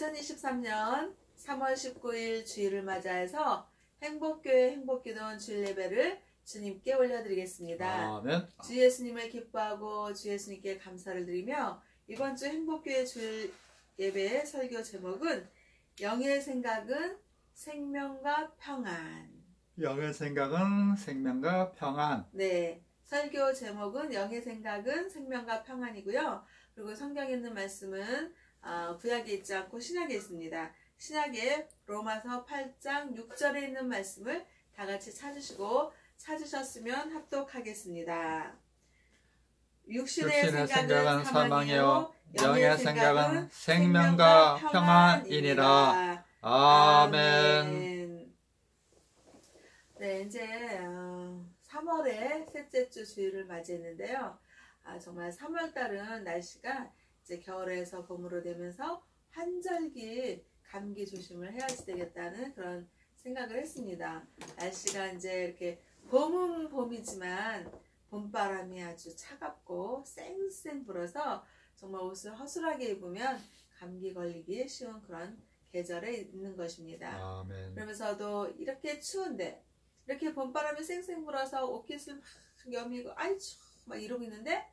2023년 3월 19일 주일을 맞아해서 행복교회 행복기도원 주일 예배를 주님께 올려드리겠습니다. 아멘. 주 예수님을 기뻐하고 주 예수님께 감사를 드리며 이번 주 행복교회 주일 예배의 설교 제목은 영의 생각은 생명과 평안. 영의 생각은 생명과 평안. 네, 설교 제목은 영의 생각은 생명과 평안이고요. 그리고 성경에 있는 말씀은 구약에 있지 않고 신약에 있습니다. 신약에 로마서 8장 6절에 있는 말씀을 다 같이 찾으시고 찾으셨으면 합독하겠습니다. 육신의 생각은 사망이요 영의 생각은 생명과 평안이니라. 아멘. 네, 이제 3월의 셋째 주 주일을 맞이했는데요. 정말 3월달은 날씨가 이제 겨울에서 봄으로 되면서 환절기 감기 조심을 해야지 되겠다는 그런 생각을 했습니다. 날씨가 이제 이렇게 봄은 봄이지만 봄바람이 아주 차갑고 쌩쌩 불어서 정말 옷을 허술하게 입으면 감기 걸리기 쉬운 그런 계절에 있는 것입니다. 아멘. 그러면서도 이렇게 추운데 이렇게 봄바람이 쌩쌩 불어서 옷깃을 막 여미고 아이 추워 막 이러고 있는데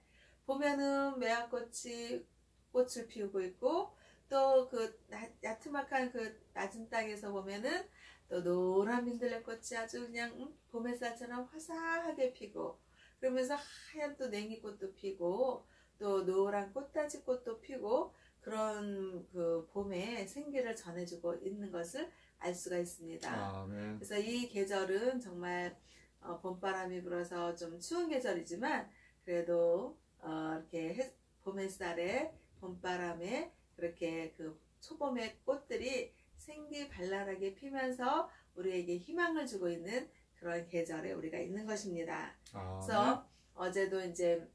보면은 매화꽃이 꽃을 피우고 있고 또 그 야트막한 그 낮은 땅에서 보면은 또 노란 민들레꽃이 아주 그냥 봄 햇살처럼 화사하게 피고 그러면서 하얀 또 냉이꽃도 피고 또 노란 꽃다지 꽃도 피고 그런 그 봄의 생기를 전해주고 있는 것을 알 수가 있습니다. 아멘. 그래서 이 계절은 정말 봄바람이 불어서 좀 추운 계절이지만 그래도 이렇게 봄 햇살에 봄바람에 그렇게 그 초봄의 꽃들이 생기발랄하게 피면서 우리에게 희망을 주고 있는 그런 계절에 우리가 있는 것입니다. 그래서 어제도 이제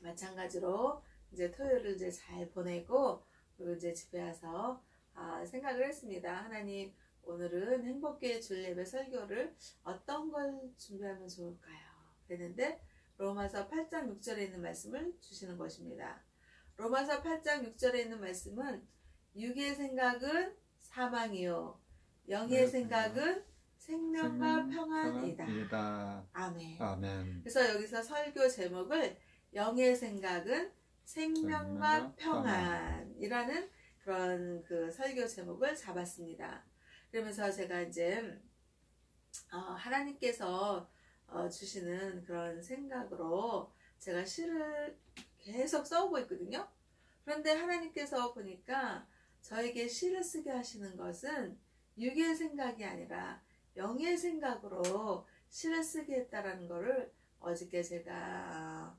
마찬가지로 이제 토요일을 이제 잘 보내고 그리고 이제 집에 와서 생각을 했습니다. 하나님, 오늘은 행복교회 주일 예배 설교를 어떤 걸 준비하면 좋을까요? 그랬는데 로마서 8장 6절에 있는 말씀을 주시는 것입니다. 로마서 8장 6절에 있는 말씀은 육의 생각은 사망이요 영의 생각은 생명과 평안이다. 아멘. 아멘. 그래서 여기서 설교 제목을 영의 생각은 생명과 평안이라는 그런 그 설교 제목을 잡았습니다. 그러면서 제가 이제 하나님께서 주시는 그런 생각으로 제가 시를 계속 써오고 있거든요. 그런데 하나님께서 보니까 저에게 시를 쓰게 하시는 것은 육의 생각이 아니라 영의 생각으로 시를 쓰게 했다라는 것을 어저께 제가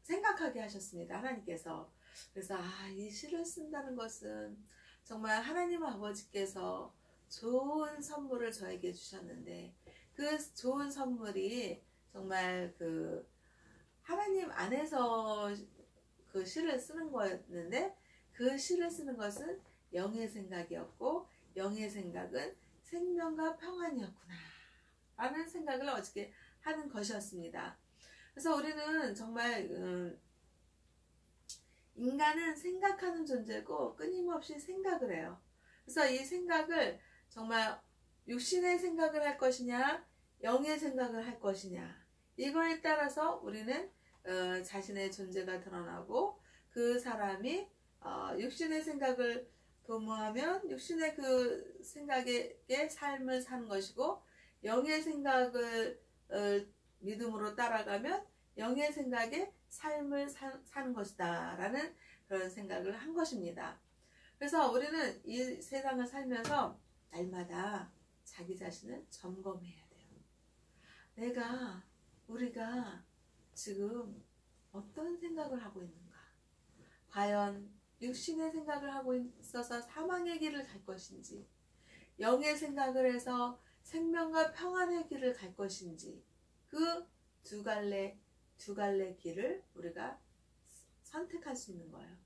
생각하게 하셨습니다. 하나님께서. 그래서 이 시를 쓴다는 것은 정말 하나님 아버지께서 좋은 선물을 저에게 주셨는데 그 좋은 선물이 정말 그 하나님 안에서 그 시를 쓰는 거였는데 그 시를 쓰는 것은 영의 생각이었고 영의 생각은 생명과 평안이었구나 라는 생각을 어저께 하는 것이었습니다. 그래서 우리는 정말 인간은 생각하는 존재고 끊임없이 생각을 해요. 그래서 이 생각을 정말 육신의 생각을 할 것이냐 영의 생각을 할 것이냐 이거에 따라서 우리는 자신의 존재가 드러나고 그 사람이 육신의 생각을 도모하면 육신의 그 생각의 삶을 사는 것이고 영의 생각을 믿음으로 따라가면 영의 생각의 삶을 사는 것이다 라는 그런 생각을 한 것입니다. 그래서 우리는 이 세상을 살면서 날마다 자기 자신을 점검해야 돼요. 우리가 지금 어떤 생각을 하고 있는가? 과연 육신의 생각을 하고 있어서 사망의 길을 갈 것인지 영의 생각을 해서 생명과 평안의 길을 갈 것인지 그 두 갈래 길을 우리가 선택할 수 있는 거예요.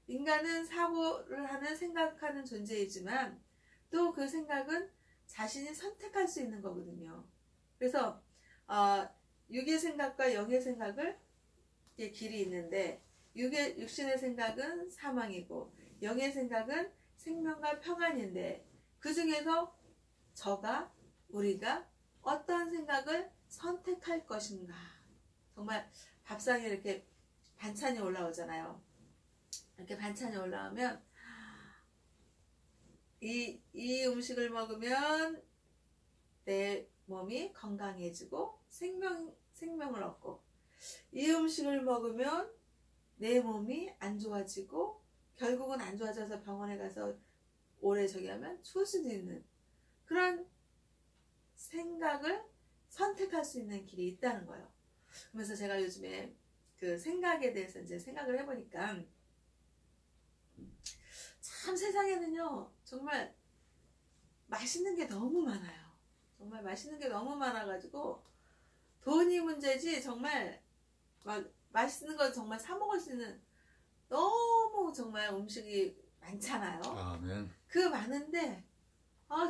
인간은 사고를 하는 생각하는 존재이지만 또 그 생각은 자신이 선택할 수 있는 거거든요. 그래서 육의 생각과 영의 생각을 길이 있는데 육신의 생각은 사망이고 영의 생각은 생명과 평안인데 그 중에서 우리가 어떤 생각을 선택할 것인가. 정말 밥상에 이렇게 반찬이 올라오잖아요. 이렇게 반찬이 올라오면 이 음식을 먹으면 내 몸이 건강해지고 생명을 얻고, 이 음식을 먹으면 내 몸이 안 좋아지고 결국은 안 좋아져서 병원에 가서 오래 하면 죽을 수도 있는 그런 생각을 선택할 수 있는 길이 있다는 거예요. 그러면서 제가 요즘에 그 생각에 대해서 이제 생각을 해보니까 참 세상에는요 정말 맛있는 게 너무 많아요. 정말 맛있는 게 너무 많아가지고 돈이 문제지 정말 막 맛있는 거 정말 사 먹을 수 있는 너무 정말 음식이 많잖아요. 아멘. 그 많은데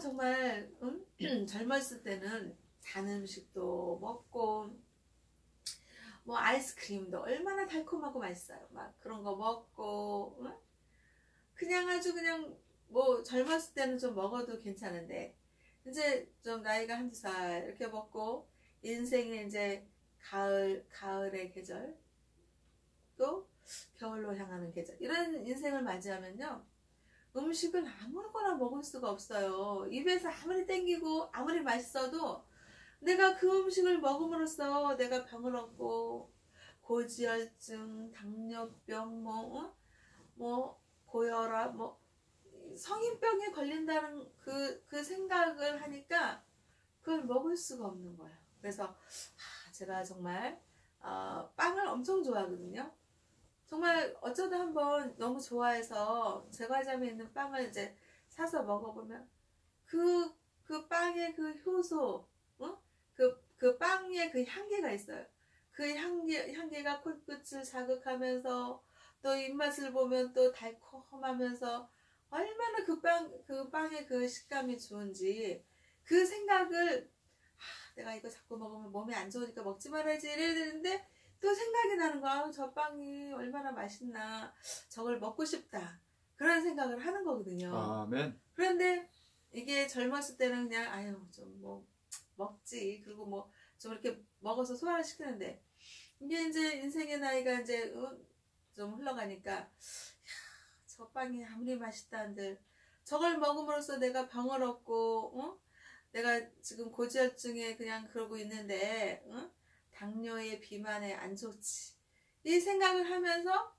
정말 젊었을 때는 단 음식도 먹고 뭐 아이스크림도 얼마나 달콤하고 맛있어요. 막 그런 거 먹고 그냥 아주 그냥 뭐 젊었을 때는 좀 먹어도 괜찮은데 이제 좀 나이가 한두 살 이렇게 먹고 인생의 이제 가을의 계절 또 겨울로 향하는 계절 이런 인생을 맞이하면요 음식을 아무거나 먹을 수가 없어요. 입에서 아무리 땡기고 아무리 맛있어도 내가 그 음식을 먹음으로써 내가 병을 얻고 고지혈증, 당뇨병, 뭐 고혈압, 뭐 성인병에 걸린다는 그 생각을 하니까 그걸 먹을 수가 없는 거예요. 그래서 제가 정말 빵을 엄청 좋아하거든요. 정말 어쩌다 한번 너무 좋아해서 제과점에 있는 빵을 이제 사서 먹어보면 그 빵의 그 효소, 그 빵의 그 향기가 있어요. 그 향기가 코끝을 자극하면서 또 입맛을 보면 또 달콤하면서 얼마나 그 빵의 그 식감이 좋은지 그 생각을 내가 이거 자꾸 먹으면 몸에 안 좋으니까 먹지 말아야지 이래야 되는데 또 생각이 나는 거야. 저 빵이 얼마나 맛있나. 저걸 먹고 싶다. 그런 생각을 하는 거거든요. 아멘. 그런데 이게 젊었을 때는 그냥 좀 뭐 먹지. 그리고 뭐 좀 이렇게 먹어서 소화를 시키는데 이게 이제 인생의 나이가 이제 좀 흘러가니까 저 빵이 아무리 맛있다는데 저걸 먹음으로써 내가 병을 얻고 내가 지금 고지혈증에 그냥 그러고 있는데 당뇨에 비만에 안 좋지. 이 생각을 하면서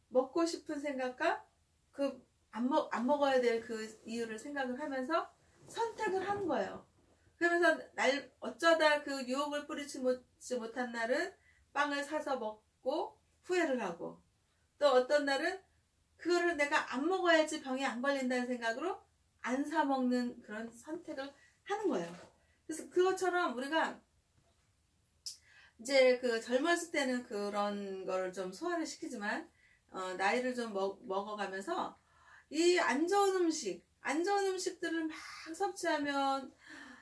먹고 싶은 생각과 그 안 먹어야 될 그 이유를 생각을 하면서 선택을 하는 거예요. 그러면서 어쩌다 그 유혹을 뿌리지 못한 날은 빵을 사서 먹고 후회를 하고 또 어떤 날은 그거를 내가 안 먹어야지 병이 안 걸린다는 생각으로 안 사 먹는 그런 선택을 하는 거예요. 그래서 그것처럼 우리가 이제 그 젊었을 때는 그런 거를 좀 소화를 시키지만 나이를 좀 먹어가면서 이 안 좋은 음식들을 막 섭취하면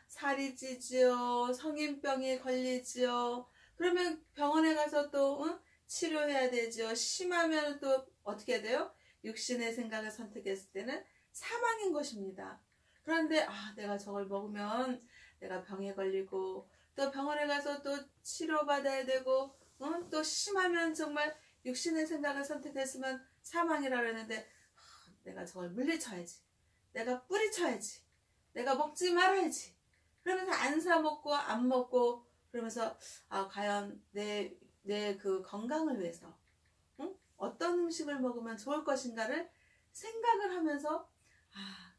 살이 찌지요, 성인병에 걸리지요. 그러면 병원에 가서 또 치료해야 되죠. 심하면 또 어떻게 해야 돼요? 육신의 생각을 선택했을 때는 사망인 것입니다. 그런데 내가 저걸 먹으면 내가 병에 걸리고 또 병원에 가서 또 치료받아야 되고 또 심하면 정말 육신의 생각을 선택했으면 사망이라고 했는데 내가 저걸 물리쳐야지. 내가 뿌리쳐야지. 내가 먹지 말아야지. 그러면서 안 사 먹고 안 먹고 그러면서 과연 내 그 건강을 위해서 어떤 음식을 먹으면 좋을 것인가를 생각을 하면서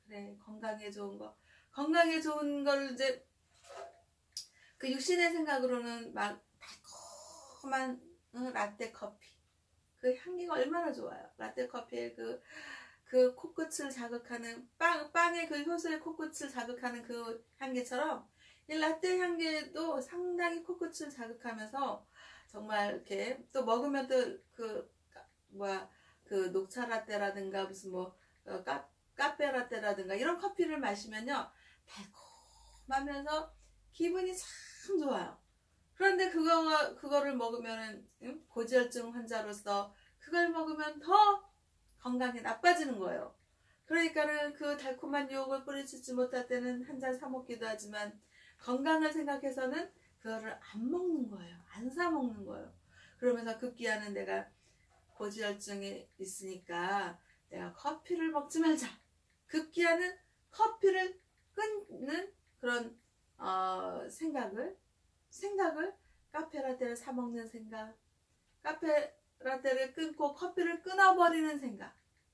그래 건강에 좋은 걸 이제 그 육신의 생각으로는 막 달콤한 라떼 커피 그 향기가 얼마나 좋아요. 라떼 커피의 그 코끝을 자극하는 빵의 그 효소의 코끝을 자극하는 그 향기처럼 이 라떼 향기도 상당히 코끝을 자극하면서 정말 이렇게 또 먹으면 또 그 녹차 라떼라든가 무슨 카페 라떼라든가 이런 커피를 마시면요 달콤하면서 기분이 참 좋아요. 그런데 그거를 먹으면은 고지혈증 환자로서 그걸 먹으면 더 건강이 나빠지는 거예요. 그러니까는 그 달콤한 유혹을 뿌리치지 못할 때는 한 잔 사 먹기도 하지만 건강을 생각해서는 그거를 안 먹는 거예요. 안 사 먹는 거예요. 그러면서 급기야는 내가 고지혈증이 있으니까 내가 커피를 먹지 말자. 급기야는 커피를 끊는 그런 생각을 카페라떼를 사 먹는 생각, 카페라떼를 끊고 커피를 끊어버리는 생각,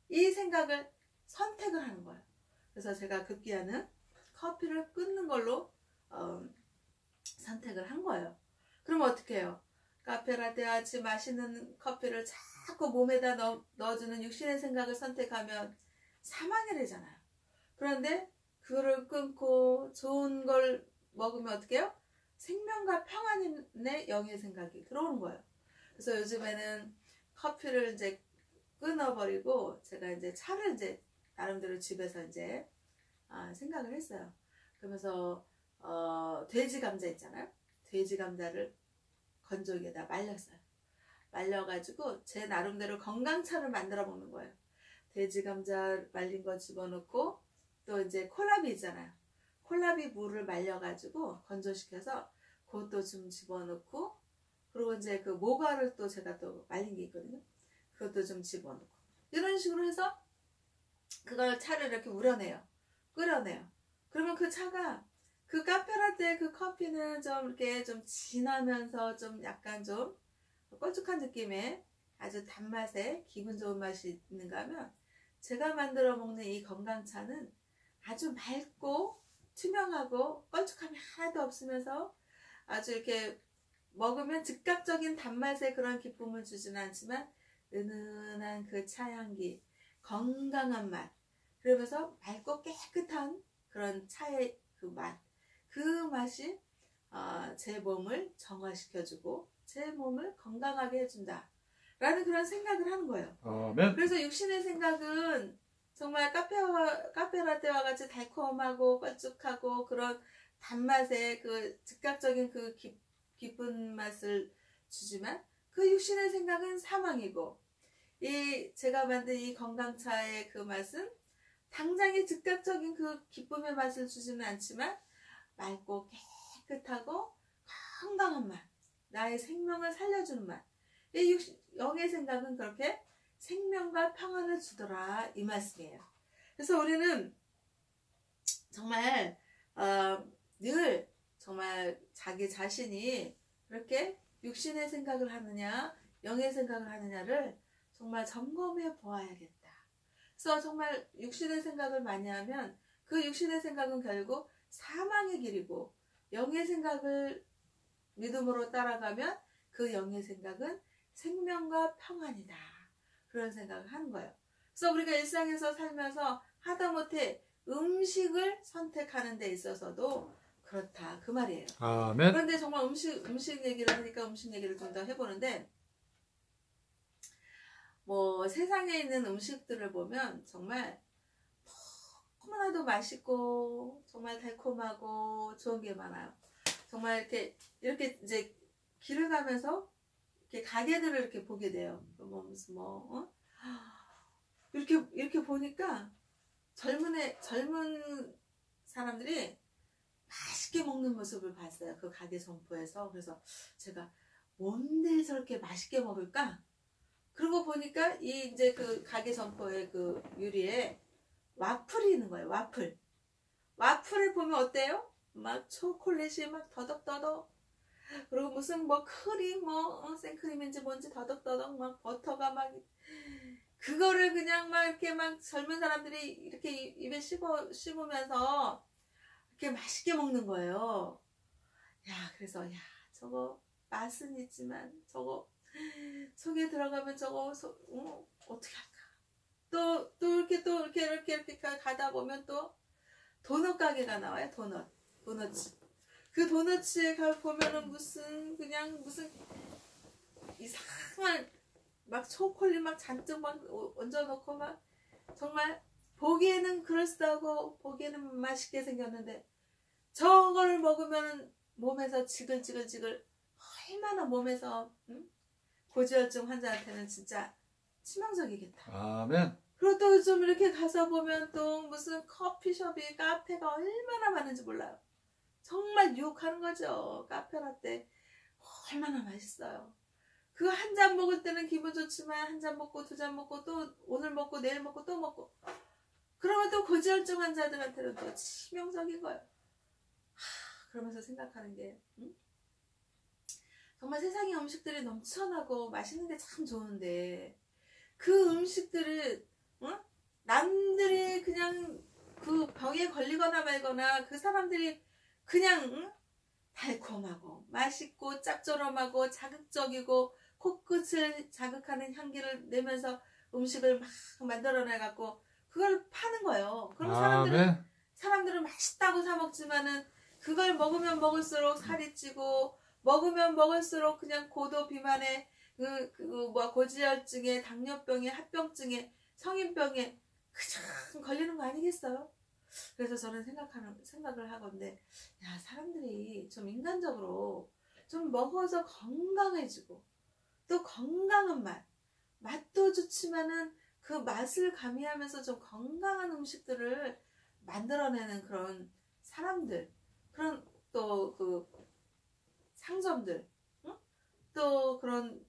이 생각을 선택을 하는 거예요. 그래서 제가 급기야는 커피를 끊는 걸로 선택을 한 거예요. 그럼 어떻게 해요? 카페라떼 같이 맛있는 커피를 자꾸 몸에다 넣어주는 육신의 생각을 선택하면 사망이 되잖아요. 그런데 그거를 끊고 좋은 걸 먹으면 어떻게 해요? 생명과 평안의 영의 생각이 들어오는 거예요. 그래서 요즘에는 커피를 이제 끊어버리고 제가 이제 차를 이제 나름대로 집에서 이제 생각을 했어요. 그러면서 돼지 감자 있잖아요. 돼지 감자를 건조기에다 말렸어요. 말려가지고 제 나름대로 건강차를 만들어 먹는 거예요. 돼지 감자 말린 거 집어넣고 또 이제 콜라비 있잖아요. 콜라비 물을 말려가지고 건조시켜서 그것도 좀 집어넣고, 그리고 이제 그 모과를 또 제가 또 말린 게 있거든요. 그것도 좀 집어넣고 이런 식으로 해서 그걸 차를 이렇게 우려내요. 끓여내요. 그러면 그 차가 그 카페라떼 그 커피는 좀 이렇게 좀 진하면서 좀 약간 좀 껄쭉한 느낌의 아주 단맛에 기분 좋은 맛이 있는가 하면, 제가 만들어 먹는 이 건강차는 아주 맑고 투명하고 껄쭉함이 하나도 없으면서 아주 이렇게 먹으면 즉각적인 단맛의 그런 기쁨을 주지는 않지만 은은한 그 차향기, 건강한 맛, 그러면서 맑고 깨끗한 그런 차의 그 맛, 그 맛이 제 몸을 정화시켜주고 제 몸을 건강하게 해준다 라는 그런 생각을 하는 거예요. 그래서 육신의 생각은 정말 카페라떼와 같이 달콤하고 껄쭉하고 그런 단맛의 그 즉각적인 그 기쁜 맛을 주지만, 그 육신의 생각은 사망이고, 이 제가 만든 이 건강차의 그 맛은 당장의 즉각적인 그 기쁨의 맛을 주지는 않지만 맑고 깨끗하고 건강한 맛, 나의 생명을 살려주는 맛, 이 영의 생각은 그렇게 생명과 평안을 주더라, 이 말씀이에요. 그래서 우리는 정말 늘 정말 자기 자신이 그렇게 육신의 생각을 하느냐 영의 생각을 하느냐를 정말 점검해 보아야겠다. 그래서 정말 육신의 생각을 많이 하면 그 육신의 생각은 결국 사망의 길이고, 영의 생각을 믿음으로 따라가면 그 영의 생각은 생명과 평안이다, 그런 생각을 하는 거예요. 그래서 우리가 일상에서 살면서 하다못해 음식을 선택하는 데 있어서도 그렇다, 그 말이에요. 아멘. 그런데 정말 음식 얘기를 하니까 음식 얘기를 좀 더 해보는데, 뭐 세상에 있는 음식들을 보면 정말 너무나도 맛있고 정말 달콤하고 좋은 게 많아요. 정말 이렇게 이제 길을 가면서 이렇게 가게들을 이렇게 보게 돼요. 뭐 무슨 이렇게 보니까 젊은 사람들이 맛있게 먹는 모습을 봤어요. 그 가게 점포에서. 그래서 제가 뭔데 저렇게 맛있게 먹을까? 그러고 보니까 이제 그 가게 점포의 그 유리에 와플이 있는 거예요. 와플을 보면 어때요? 막 초콜릿이 막 더덕더덕, 그리고 무슨 뭐 크림 생크림인지 뭔지 더덕더덕 막 버터가 막, 그거를 그냥 막 이렇게 막 젊은 사람들이 이렇게 입에 씹으면서 이렇게 맛있게 먹는 거예요. 그래서 저거 맛은 있지만 저거 속에 들어가면 저거 어떻게 할까? 이렇게 가다 보면 또 도넛 가게가 나와요. 도넛츠. 그 도넛츠에 보면은 무슨 이상한 막 초콜릿 막 잔뜩 막 얹어놓고 막 정말 보기에는 그럴싸하고 보기에는 맛있게 생겼는데, 저걸 먹으면 몸에서 지글지글 얼마나 몸에서 고지혈증 환자한테는 진짜 치명적이겠다. 아멘. 그리고 또 좀 이렇게 가서 보면 또 무슨 커피숍이 카페가 얼마나 많은지 몰라요. 정말 유혹하는 거죠. 카페라떼 얼마나 맛있어요. 그 한 잔 먹을 때는 기분 좋지만 한 잔 먹고 두 잔 먹고 또 오늘 먹고 내일 먹고 또 먹고 그러면 또 고지혈증 환자들한테는 또 치명적인 거예요. 그러면서 생각하는 게 정말 세상에 음식들이 넘쳐나고 맛있는 게 참 좋은데 그 음식들을 남들이 그냥 그 병에 걸리거나 말거나 그 사람들이 그냥 달콤하고 맛있고 짭조름하고 자극적이고 코끝을 자극하는 향기를 내면서 음식을 막 만들어내갖고 그걸 파는 거예요. 그럼 사람들은 맛있다고 사 먹지만은 그걸 먹으면 먹을수록 살이 찌고 먹으면 먹을수록 그냥 고도 비만에 고지혈증에 당뇨병에 합병증에 성인병에 그냥 걸리는 거 아니겠어요? 그래서 저는 생각을 하건데 야 사람들이 좀 인간적으로 좀 먹어서 건강해지고 또 건강한 맛도 좋지만은 그 맛을 가미하면서 좀 건강한 음식들을 만들어내는 그런 사람들 그런 또 그 상점들 또 그런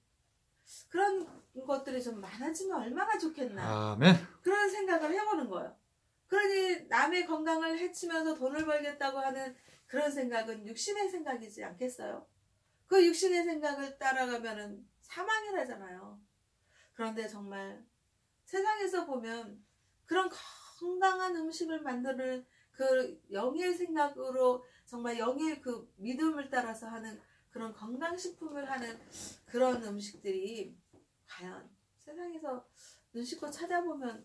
것들이 좀 많아지면 얼마나 좋겠나. 아멘. 그런 생각을 해보는 거예요. 그러니 남의 건강을 해치면서 돈을 벌겠다고 하는 그런 생각은 육신의 생각이지 않겠어요? 그 육신의 생각을 따라가면은 사망이라잖아요. 그런데 정말 세상에서 보면 그런 건강한 음식을 만드는 그 영의 생각으로 정말 영의 그 믿음을 따라서 하는 그런 건강식품을 하는 그런 음식들이 과연 세상에서 눈 씻고 찾아보면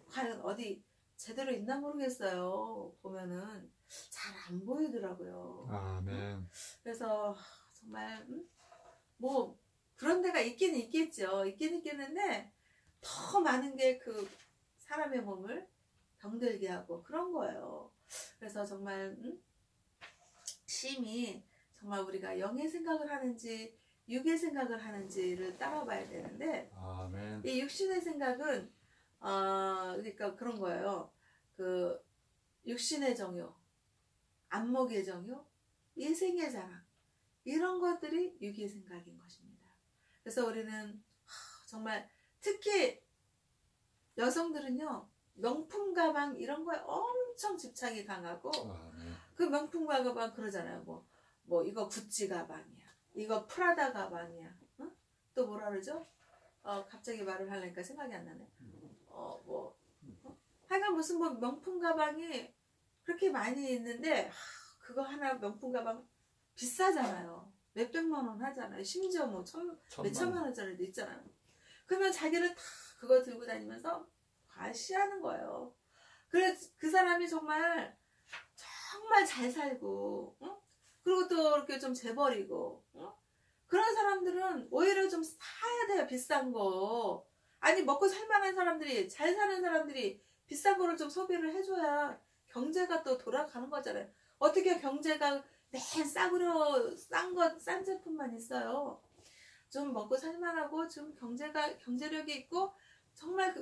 과연 어디 제대로 있나 모르겠어요. 보면은 잘 안 보이더라고요. 아멘. 그래서 정말 뭐 그런 데가 있긴 있겠죠. 있긴 있겠는데 더 많은 게 그 사람의 몸을 병들게 하고 그런 거예요. 그래서 정말 심히 정말 우리가 영의 생각을 하는지 육의 생각을 하는지를 따라봐야 되는데 아멘. 이 육신의 생각은 그러니까 그런 거예요. 그 육신의 정욕, 안목의 정욕, 이생의 자랑 이런 것들이 육의 생각인 것입니다. 그래서 우리는 정말 특히 여성들은요 명품 가방 이런 거에 엄청 집착이 강하고 그 명품 가방 그러잖아요. 뭐 이거 구찌 가방이야. 이거 프라다 가방이야. 또 뭐라 그러죠? 갑자기 말을 하려니까 생각이 안 나네. 하여간 무슨 뭐 명품 가방이 그렇게 많이 있는데 그거 하나 명품 가방 비싸잖아요. 몇백만 원 하잖아요. 심지어 뭐 몇천만 원짜리도 있잖아요. 그러면 자기를 다 그거 들고 다니면서 과시하는 거예요. 그래 그 사람이 정말 잘 살고 그리고 또 이렇게 좀 재벌이고 그런 사람들은 오히려 좀 사야 돼요. 비싼 거. 아니 먹고 살만한 사람들이 잘 사는 사람들이 비싼 거를 좀 소비를 해줘야 경제가 또 돌아가는 거잖아요. 어떻게 경제가 맨 싼 제품만 있어요. 좀 먹고 살만하고 좀 경제력이 있고 정말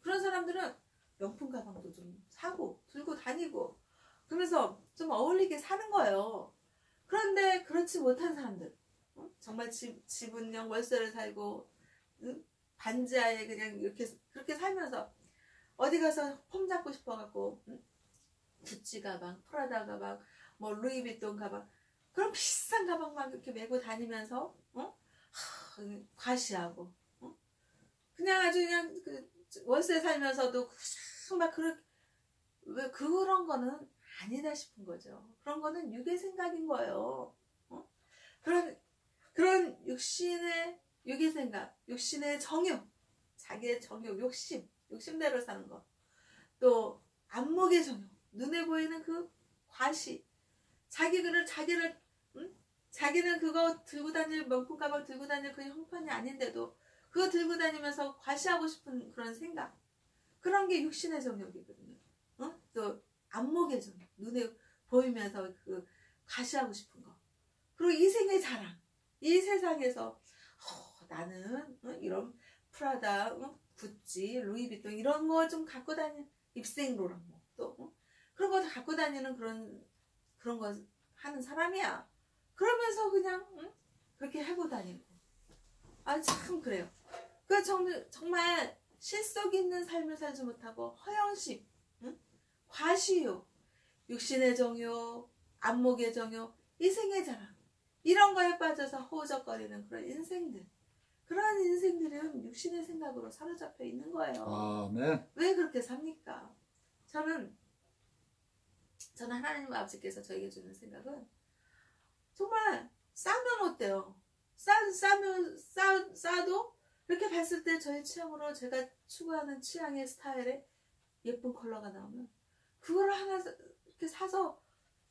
그런 사람들은 명품 가방도 좀 사고 들고 다니고 그러면서 좀 어울리게 사는 거예요. 그런데 그렇지 못한 사람들 정말 집은영 월세를 살고 반지하에 그냥 그렇게 살면서 어디 가서 폼 잡고 싶어갖고 구찌 가방, 프라다 가방, 뭐 루이비통 가방 그런 비싼 가방만 이렇게 메고 다니면서 과시하고 그냥 아주 그냥 월세 살면서도 막 그런 거는 아니다 싶은 거죠. 그런 거는 육의 생각인 거예요. 그런 육의 생각, 육신의 정욕, 자기의 정욕, 욕심대로 사는 거. 또 안목의 정욕, 눈에 보이는 그 과시. 자기는 그거 들고 다닐 명품 가방 들고 다닐 그 형편이 아닌데도 그거 들고 다니면서 과시하고 싶은 그런 생각. 그런 게 육신의 정욕이거든요. 또 안목의 정욕, 눈에 보이면서 그 과시하고 싶은 거. 그리고 이생의 자랑. 이 세상에서 나는 이런 프라다, 구찌, 루이비통 이런 거 좀 갖고 다니는 입생로랑 또 그런 거 다 갖고 다니는 그런 거 하는 사람이야. 그러면서 그냥 그렇게 하고 다니고. 아 참 그래요. 그 정말 실속 있는 삶을 살지 못하고 허영심, 과시욕, 육신의 정욕, 안목의 정욕, 이생의 자랑 이런 거에 빠져서 허우적거리는 그런 인생들. 그런 인생들은 육신의 생각으로 사로잡혀 있는 거예요. 아멘. 왜 그렇게 삽니까? 저는 하나님 아버지께서 저에게 주는 생각은 정말 싸면 어때요? 싸도 이렇게 봤을 때 저의 취향으로 제가 추구하는 취향의 스타일에 예쁜 컬러가 나오면 그걸 하나 이렇게 사서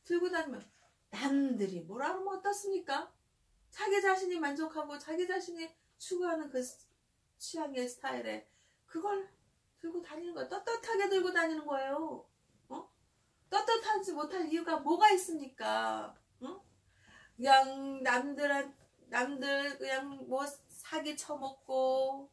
들고 다니면 남들이 뭐라 하면 어떻습니까? 자기 자신이 만족하고 자기 자신이 추구하는 그 취향의 스타일에 그걸 들고 다니는 거예요. 떳떳하게 들고 다니는 거예요. 떳떳하지 못할 이유가 뭐가 있습니까? 그냥 남들 그냥 뭐 사기 쳐먹고,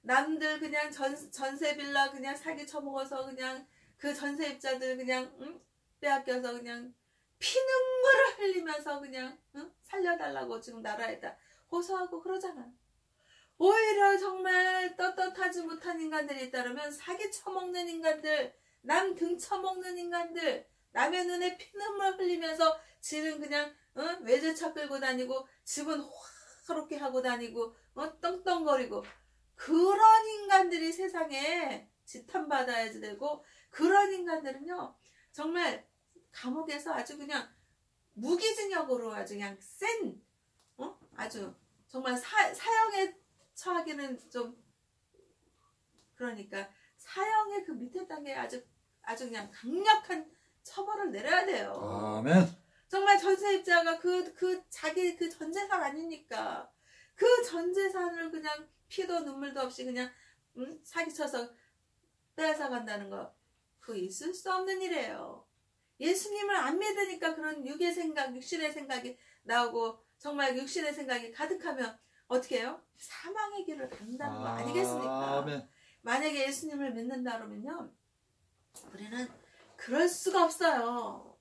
남들 그냥 전세 빌라 그냥 사기 쳐먹어서 그냥 그 전세입자들 그냥 빼앗겨서 그냥 피눈물을 흘리면서 그냥 살려달라고 지금 나라에다 호소하고 그러잖아요. 오히려 정말 떳떳하지 못한 인간들이 있다면 사기 쳐먹는 인간들, 남 등 쳐먹는 인간들, 남의 눈에 피눈물 흘리면서 지는 그냥 외제차 끌고 다니고 집은 화롭게 하고 다니고 떵떵거리고 그런 인간들이 세상에 지탄받아야 되고 그런 인간들은요 정말 감옥에서 아주 그냥 무기징역으로 아주 그냥 센 아주 정말 사형에 처하기는 좀 그러니까 사형의 그 밑에 단계에 아주 그냥 강력한 처벌을 내려야 돼요. 아멘. 정말 전세입자가 자기 그 전재산 아닙니까? 그 전재산을 그냥 피도 눈물도 없이 그냥 사기쳐서 빼앗아간다는 거 그거 있을 수 없는 일이에요. 예수님을 안 믿으니까 그런 육의 생각, 육신의 생각이 나오고 정말 육신의 생각이 가득하면 어떻게 해요? 사망의 길을 간다는 거 아니겠습니까? 아멘. 만약에 예수님을 믿는다 그러면요 우리는 그럴 수가 없어요.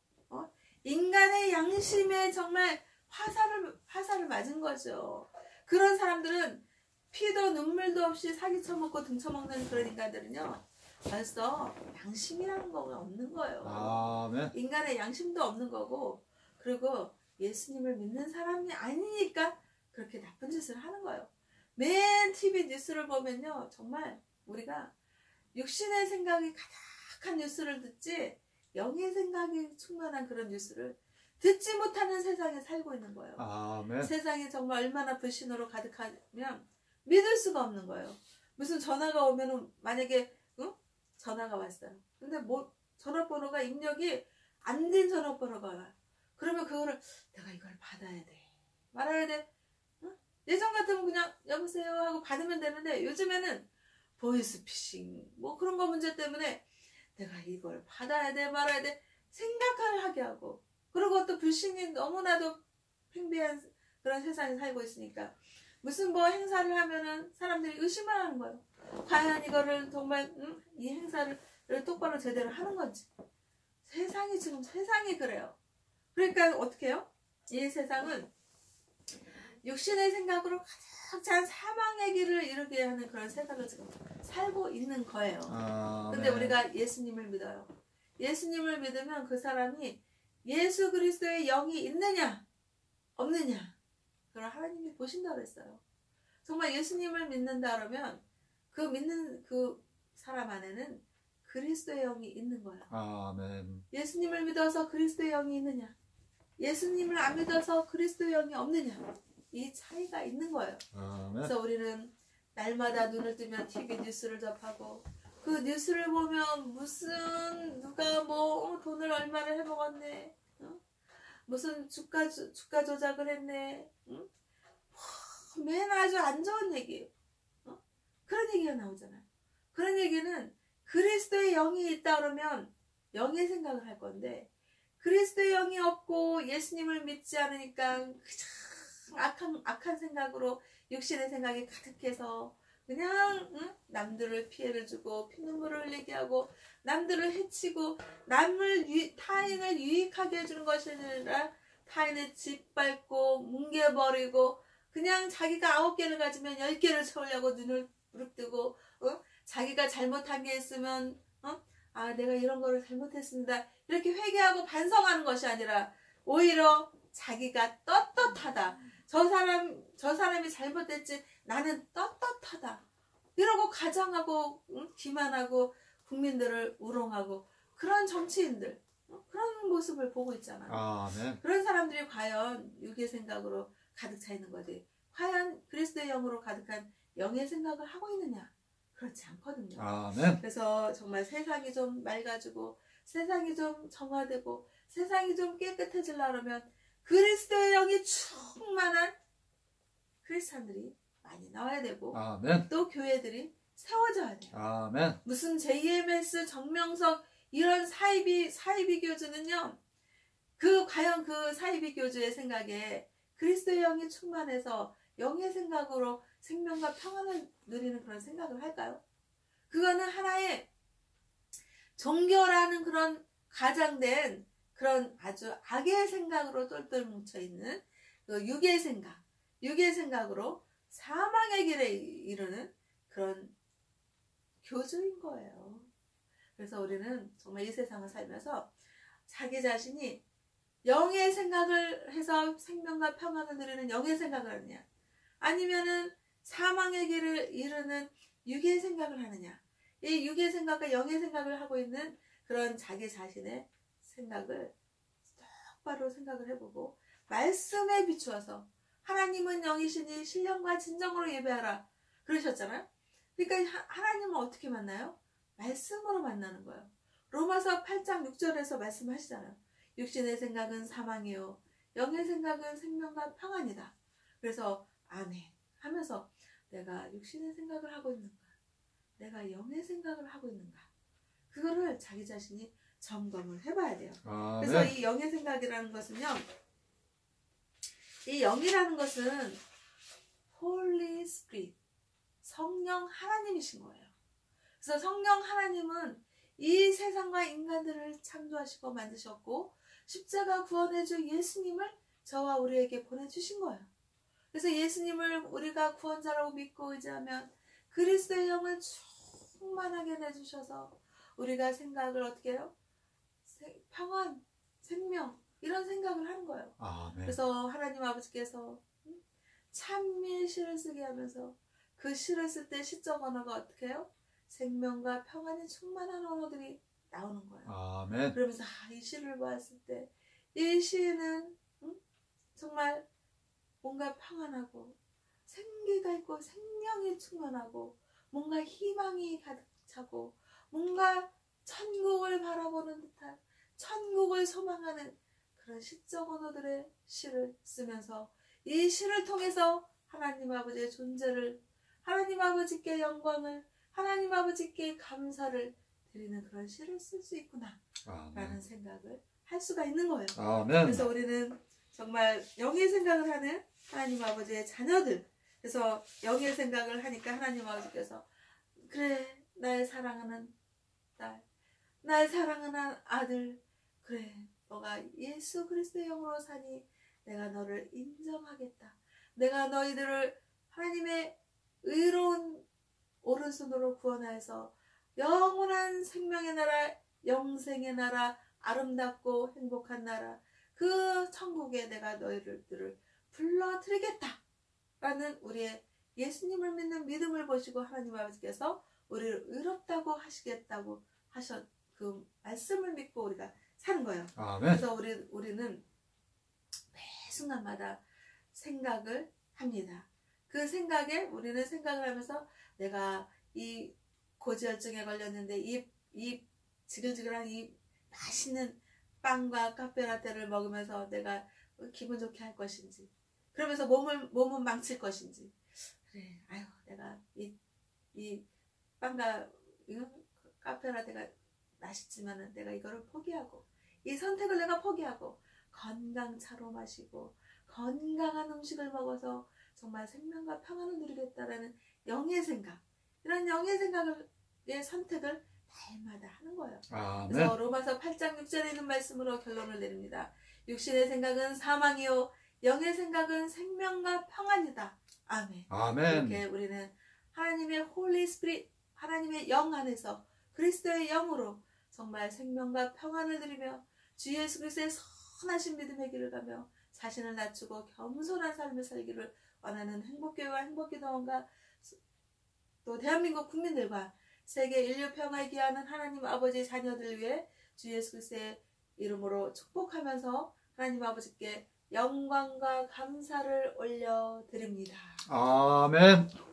인간의 양심에 정말 화살을 맞은 거죠. 그런 사람들은 피도 눈물도 없이 사기 쳐먹고 등 쳐먹는 그런 인간들은요 벌써 양심이라는 거가 없는 거예요. 아멘. 인간의 양심도 없는 거고 그리고 예수님을 믿는 사람이 아니니까 그렇게 나쁜 짓을 하는 거예요. 맨 TV 뉴스를 보면요 정말 우리가 육신의 생각이 가득한 뉴스를 듣지 영의 생각이 충만한 그런 뉴스를 듣지 못하는 세상에 살고 있는 거예요. 아멘. 세상이 정말 얼마나 불신으로 가득하면 믿을 수가 없는 거예요. 무슨 전화가 오면은 만약에 전화가 왔어요. 근데 뭐 전화번호가 입력이 안 된 전화번호가 와요. 그러면 그거를 내가 이걸 받아야 돼 말아야 돼. 예전 같으면 그냥 여보세요 하고 받으면 되는데 요즘에는 보이스피싱 뭐 그런 거 문제 때문에 내가 이걸 받아야 돼 말아야 돼 생각을 하게 하고 그리고 또 불신이 너무나도 팽배한 그런 세상에 살고 있으니까 무슨 뭐 행사를 하면은 사람들이 의심을 하는 거예요. 과연 이거를 정말 이 행사를 똑바로 제대로 하는 건지. 지금 세상이 그래요. 그러니까 어떻게 해요? 이 세상은 육신의 생각으로 가득 찬 사망의 길을 이루게 하는 그런 세상을 지금 살고 있는 거예요. 근데 우리가 예수님을 믿어요. 예수님을 믿으면 그 사람이 예수 그리스도의 영이 있느냐 없느냐 그걸 하나님이 보신다고 그랬어요. 정말 예수님을 믿는다 그러면 그 믿는 그 사람 안에는 그리스도의 영이 있는 거예요. 아멘. 예수님을 믿어서 그리스도의 영이 있느냐 예수님을 안 믿어서 그리스도의 영이 없느냐 이 차이가 있는 거예요. 아멘. 그래서 우리는 날마다 눈을 뜨면 TV 뉴스를 접하고 그 뉴스를 보면 무슨 누가 뭐 돈을 얼마를 해먹었네 무슨 주가 조작을 했네 맨 아주 안 좋은 얘기 그런 얘기가 나오잖아요. 그런 얘기는 그리스도의 영이 있다 그러면 영의 생각을 할 건데 그리스도의 영이 없고 예수님을 믿지 않으니까 악한 생각으로 육신의 생각이 가득해서 그냥 남들을 피해를 주고 피눈물을 흘리게 하고 남들을 해치고 타인을 유익하게 해주는 것이 아니라 타인을 짓밟고 뭉개버리고 그냥 자기가 9개를 가지면 10개를 채우려고 눈을 부릅뜨고 자기가 잘못한 게 있으면 아 내가 이런 거를 잘못했습니다 이렇게 회개하고 반성하는 것이 아니라 오히려 자기가 떳떳하다. 저 사람이 잘못했지 나는 떳떳하다. 이러고 가장하고 기만하고 국민들을 우롱하고 그런 정치인들 그런 모습을 보고 있잖아요. 아멘. 그런 사람들이 과연 육의 생각으로 가득 차 있는 거지. 과연 그리스도의 영으로 가득한 영의 생각을 하고 있느냐? 그렇지 않거든요. 아멘. 그래서 정말 세상이 좀 맑아지고 세상이 좀 정화되고 세상이 좀 깨끗해지려면 그리스도의 영이 충만한 크리스찬들이 많이 나와야 되고 아멘. 또 교회들이 세워져야 돼요. 아멘. 무슨 JMS, 정명석 이런 사이비 교주는요. 과연 그 사이비 교주의 생각에 그리스도의 영이 충만해서 영의 생각으로 생명과 평안을 누리는 그런 생각을 할까요? 그거는 하나의 종교라는 그런 가장된 그런 아주 악의 생각으로 똘똘 뭉쳐있는 그 육의 생각으로 사망의 길에 이르는 그런 교주인 거예요. 그래서 우리는 정말 이 세상을 살면서 자기 자신이 영의 생각을 해서 생명과 평안을 누리는 영의 생각을 하느냐 아니면은 사망의 길을 이루는 육의 생각을 하느냐 이 육의 생각과 영의 생각을 하고 있는 그런 자기 자신의 생각을 똑바로 생각을 해보고 말씀에 비추어서 하나님은 영이시니 신령과 진정으로 예배하라 그러셨잖아요. 그러니까 하나님은 어떻게 만나요? 말씀으로 만나는 거예요. 로마서 8장 6절에서 말씀하시잖아요. 육신의 생각은 사망이요 영의 생각은 생명과 평안이다. 그래서 아멘 하면서 내가 육신의 생각을 하고 있는가 내가 영의 생각을 하고 있는가 그거를 자기 자신이 점검을 해봐야 돼요. 아멘. 그래서 이 영의 생각이라는 것은요 이 영이라는 것은 Holy Spirit 성령 하나님이신 거예요. 그래서 성령 하나님은 이 세상과 인간들을 창조하시고 만드셨고 십자가 구원해줄 예수님을 저와 우리에게 보내주신 거예요. 그래서 예수님을 우리가 구원자라고 믿고 의지하면 그리스도의 영을 충만하게 내주셔서 우리가 생각을 어떻게 해요? 평안, 생명 이런 생각을 하는 거예요. 아멘. 그래서 하나님 아버지께서 찬미의 시를 쓰게 하면서 그 시를 쓸 때 시적 언어가 어떻게 해요? 생명과 평안이 충만한 언어들이 나오는 거예요. 아멘. 그러면서 이 시를 보았을 때 이 시는 정말 뭔가 평안하고 생기가 있고 생명이 충만하고 뭔가 희망이 가득 차고 뭔가 천국을 바라보는 듯한 천국을 소망하는 그런 시적 언어들의 시를 쓰면서 이 시를 통해서 하나님 아버지의 존재를 하나님 아버지께 영광을 하나님 아버지께 감사를 드리는 그런 시를 쓸 수 있구나 라는 생각을 할 수가 있는 거예요. 아멘. 그래서 우리는 정말 영의 생각을 하는 하나님 아버지의 자녀들 그래서 영의 생각을 하니까 하나님 아버지께서 그래 나의 사랑하는 딸 나의 사랑하는 아들 그래 너가 예수 그리스도의 영으로 사니 내가 너를 인정하겠다. 내가 너희들을 하나님의 의로운 오른손으로 구원하여서 영원한 생명의 나라 영생의 나라 아름답고 행복한 나라 그 천국에 내가 너희들을 불러드리겠다 라는 우리의 예수님을 믿는 믿음을 보시고 하나님 아버지께서 우리를 의롭다고 하시겠다고 하셨 그 말씀을 믿고 우리가 사는 거예요. 아멘. 그래서 우리는 매 순간마다 생각을 합니다. 그 생각에 우리는 생각을 하면서 내가 이 고지혈증에 걸렸는데 이 지글지글한 이 맛있는 빵과 카페라떼를 먹으면서 내가 기분 좋게 할 것인지 그러면서 몸은 망칠 것인지 그래 아유 내가 이 빵과 카페라떼가 맛있지만은 내가 이거를 포기하고 이 선택을 내가 포기하고 건강차로 마시고 건강한 음식을 먹어서 정말 생명과 평안을 누리겠다라는 영의 생각, 이런 영의 생각의 선택을 날마다 하는 거예요. 아멘. 그래서 로마서 8장 6절에 있는 말씀으로 결론을 내립니다. 육신의 생각은 사망이요 영의 생각은 생명과 평안이다. 아멘. 아멘. 이렇게 우리는 하나님의 홀리 스피릿, 하나님의 영 안에서 그리스도의 영으로 정말 생명과 평안을 누리며 주 예수 그리스도의 선하신 믿음의 길을 가며 자신을 낮추고 겸손한 삶을 살기를 원하는 행복교회와 행복기도원과 또 대한민국 국민들과 세계 인류 평화에 기하는 하나님 아버지의 자녀들 위해 주 예수 그리스도의 이름으로 축복하면서 하나님 아버지께 영광과 감사를 올려드립니다. 아멘.